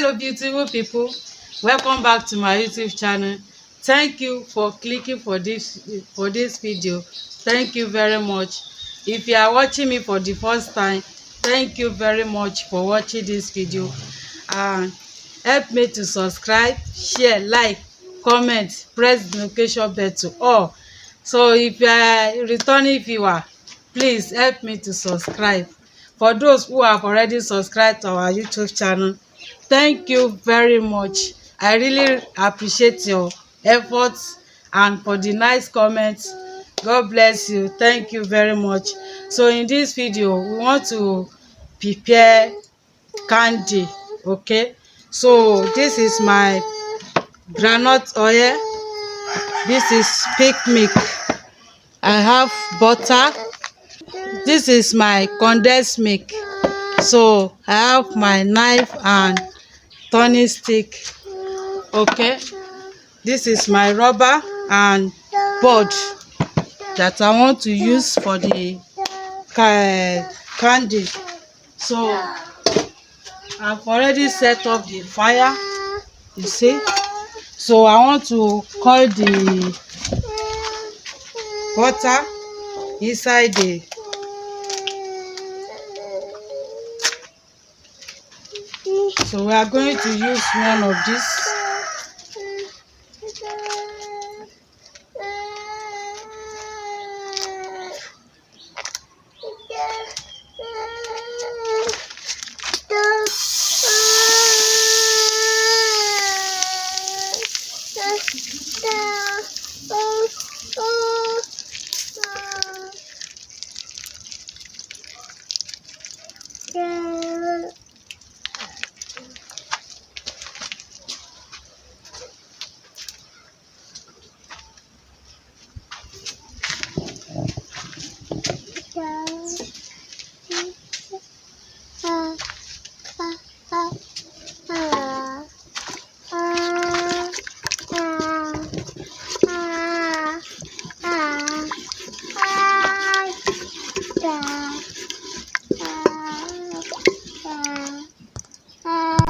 Hello beautiful people, welcome back to my YouTube channel. Thank you for clicking for this video. Thank you very much. If you are watching me for the first time, thank you very much for watching this video, and help me to subscribe, share, like, comment, press the notification bell to all. So if you are a returning viewer, please help me to subscribe. For those who have already subscribed to our YouTube channel, thank you very much. I really appreciate your efforts and for the nice comments. God bless you. Thank you very much. So in this video, we want to prepare candy. Okay, so this is my groundnut oil. This is pig milk. I have butter. This is my condensed milk. So I have my knife and turning stick. Okay, this is my rubber and board that I want to use for the candy. So I've already set up the fire, you see. So I want to coil the butter inside the so we are going to use one of this.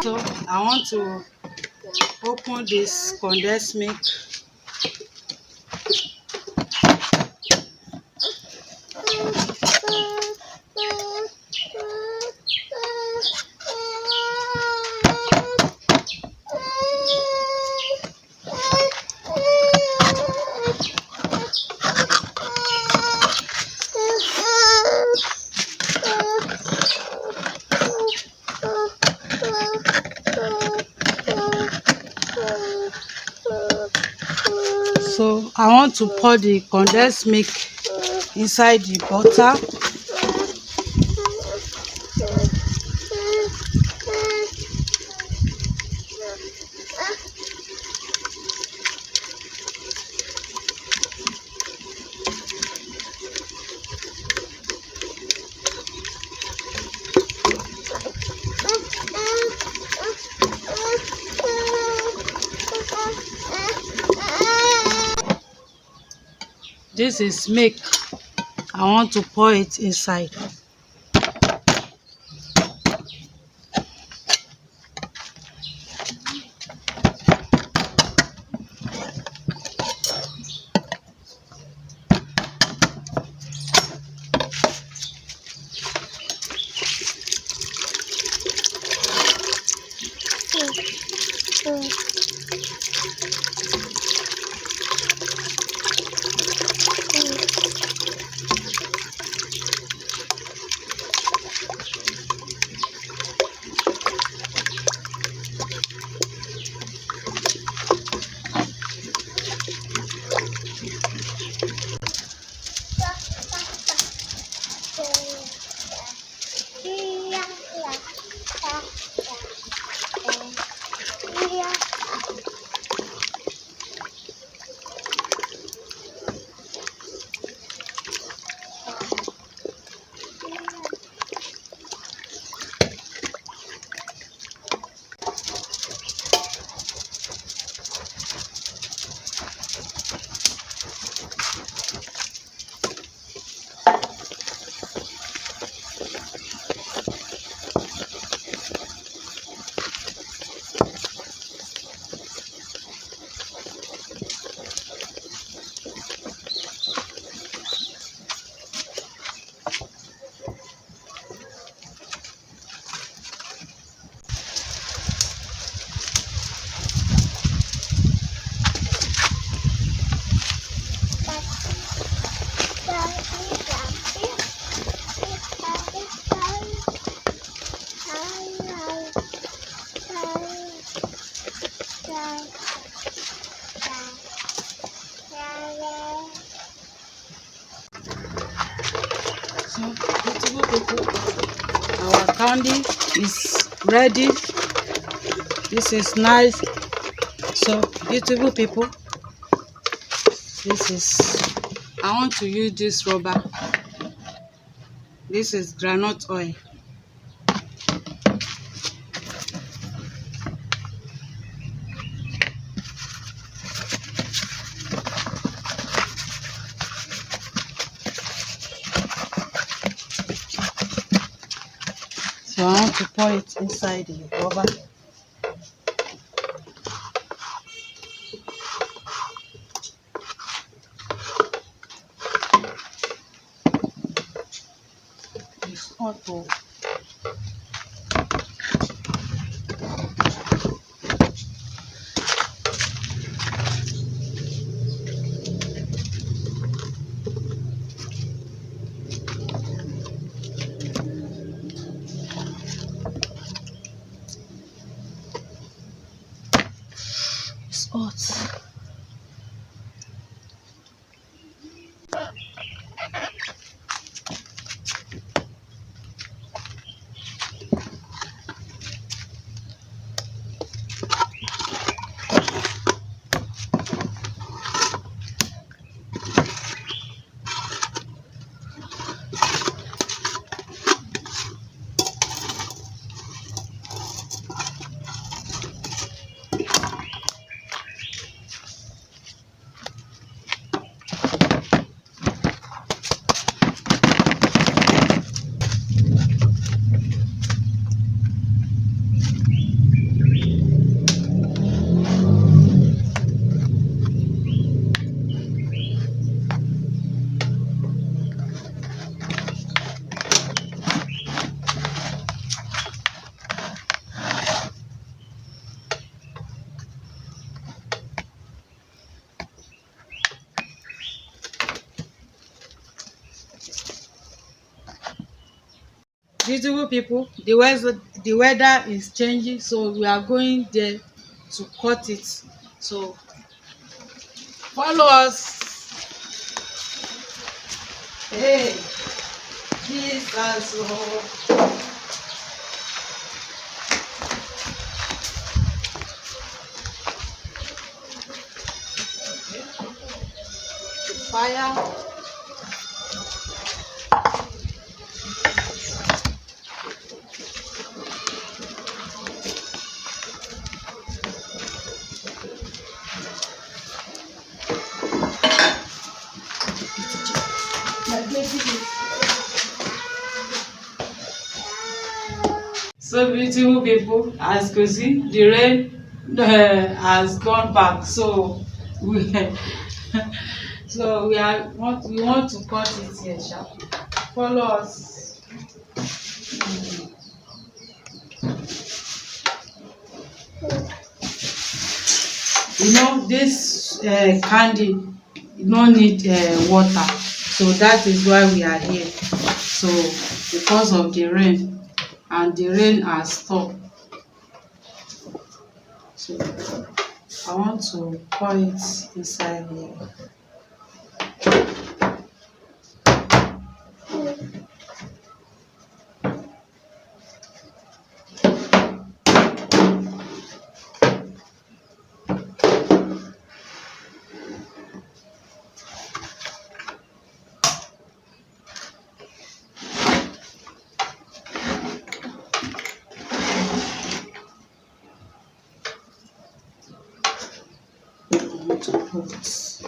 So I want to open this condensed milk. So I want to pour the condensed milk inside the butter. This is milk. I want to pour it inside. So, beautiful people, our candy is ready. This is nice. So, beautiful people, this is, I want to use this rubber. This is groundnut oil. So I want to pour it inside the rubber. It's hot to it's hot. Beautiful people, the weather is changing, so we are going there to cut it. So follow us. Hey, Jesus, oh, fire. So beautiful people, as you can see, the rain has gone back. So we so we want to cut it here, sha. Follow us. You know this candy no need water, so that is why we are here. So because of the rain, and the rain has stopped, so I want to pour it inside here. I want to put.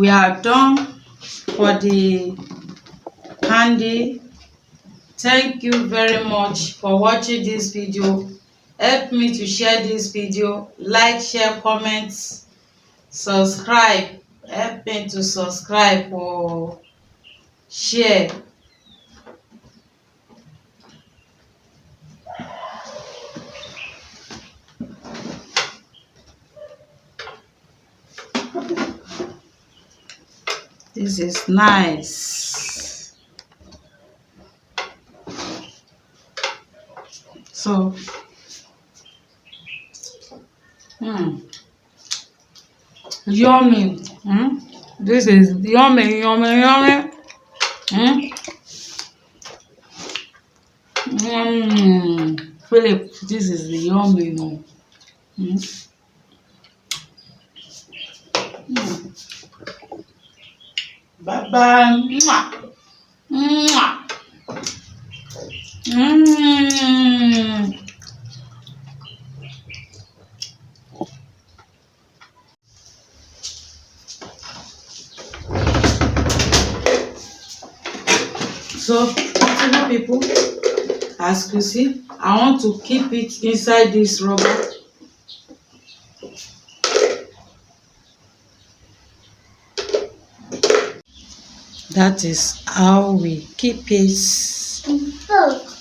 we are done for the candy. Thank you very much for watching this video. Help me to share this video. Like, share, comment, subscribe. Help me to subscribe or share. This is nice. So, yummy. This is yummy, yummy, yummy. Philip, this is the yummy, no. Bye bye. Mwah. Mwah. So, people, as you see, I want to keep it inside this rubber. That is how we keep it.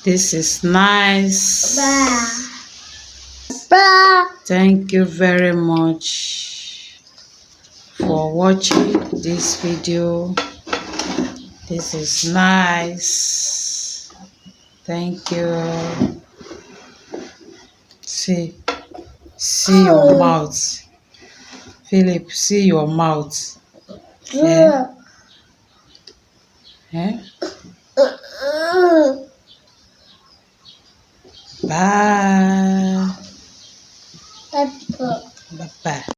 This is nice. Thank you very much for watching this video. This is nice. Thank you. See your mouth. Philip, see your mouth. Yeah. Bye. Bye. Bye.